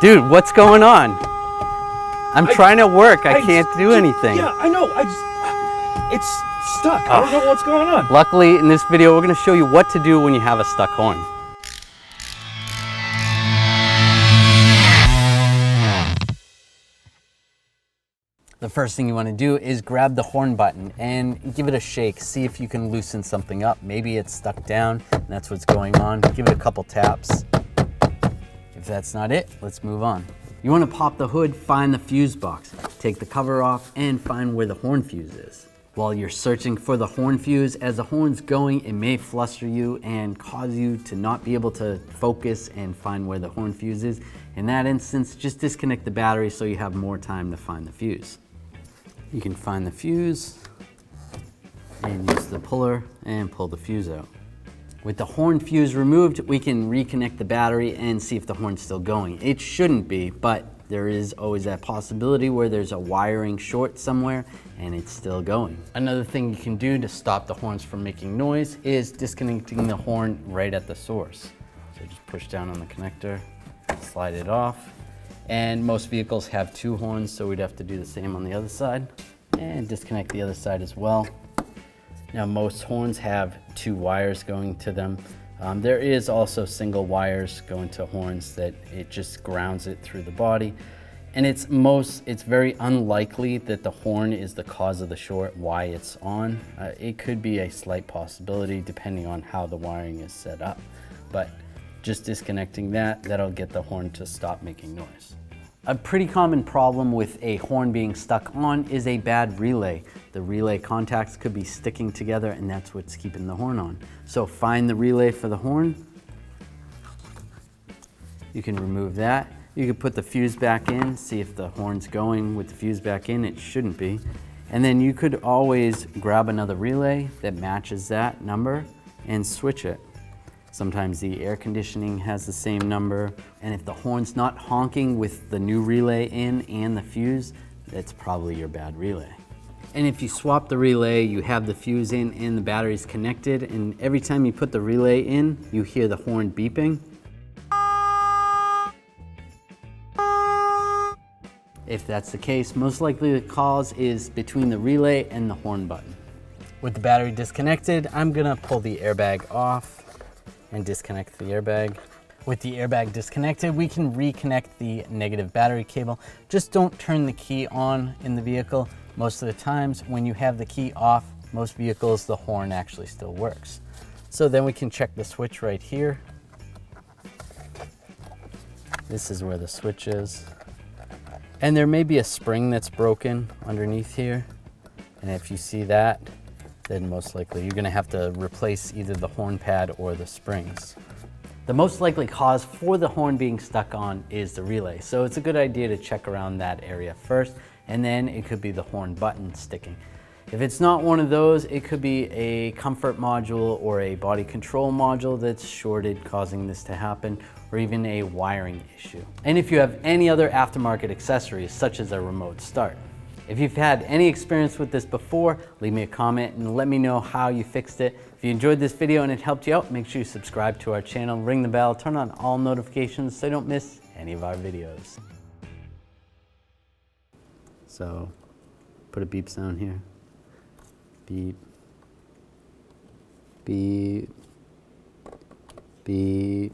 Dude, what's going on? I'm trying to work. I can't do anything. Yeah, I know. It's stuck. I don't know what's going on. Luckily, in this video, we're going to show you what to do when you have a stuck horn. The first thing you want to do is grab the horn button and give it a shake. See if you can loosen something up. Maybe it's stuck down and that's what's going on. Give it a couple taps. If that's not it, let's move on. You want to pop the hood, find the fuse box, take the cover off, and find where the horn fuse is. While you're searching for the horn fuse, as the horn's going, it may fluster you and cause you to not be able to focus and find where the horn fuse is. In that instance, just disconnect the battery so you have more time to find the fuse. You can find the fuse and use the puller and pull the fuse out. With the horn fuse removed, we can reconnect the battery and see if the horn's still going. It shouldn't be, but there is always that possibility where there's a wiring short somewhere and it's still going. Another thing you can do to stop the horns from making noise is disconnecting the horn right at the source. So just push down on the connector, slide it off. And most vehicles have two horns, so we'd have to do the same on the other side. And disconnect the other side as well. Now most horns have two wires going to them. There is also single wires going to horns that it just grounds it through the body. And it's very unlikely that the horn is the cause of the short, why it's on. It could be a slight possibility depending on how the wiring is set up. But just disconnecting that'll get the horn to stop making noise. A pretty common problem with a horn being stuck on is a bad relay. The relay contacts could be sticking together and that's what's keeping the horn on. So find the relay for the horn. You can remove that. You can put the fuse back in, see if the horn's going with the fuse back in. It shouldn't be. And then you could always grab another relay that matches that number and switch it. Sometimes the air conditioning has the same number, and if the horn's not honking with the new relay in and the fuse, that's probably your bad relay. And if you swap the relay, you have the fuse in and the battery's connected, and every time you put the relay in, you hear the horn beeping. If that's the case, most likely the cause is between the relay and the horn button. With the battery disconnected, I'm gonna pull the airbag off and disconnect the airbag. With the airbag disconnected, we can reconnect the negative battery cable. Just don't turn the key on in the vehicle. Most of the times when you have the key off, most vehicles, the horn actually still works. So then we can check the switch right here. This is where the switch is. And there may be a spring that's broken underneath here. And if you see that, then most likely you're gonna have to replace either the horn pad or the springs. The most likely cause for the horn being stuck on is the relay. So it's a good idea to check around that area first, and then it could be the horn button sticking. If it's not one of those, it could be a comfort module or a body control module that's shorted causing this to happen, or even a wiring issue. And if you have any other aftermarket accessories, such as a remote start. If you've had any experience with this before, leave me a comment and let me know how you fixed it. If you enjoyed this video and it helped you out, make sure you subscribe to our channel, ring the bell, turn on all notifications so you don't miss any of our videos. So, put a beep sound here. Beep. Beep. Beep.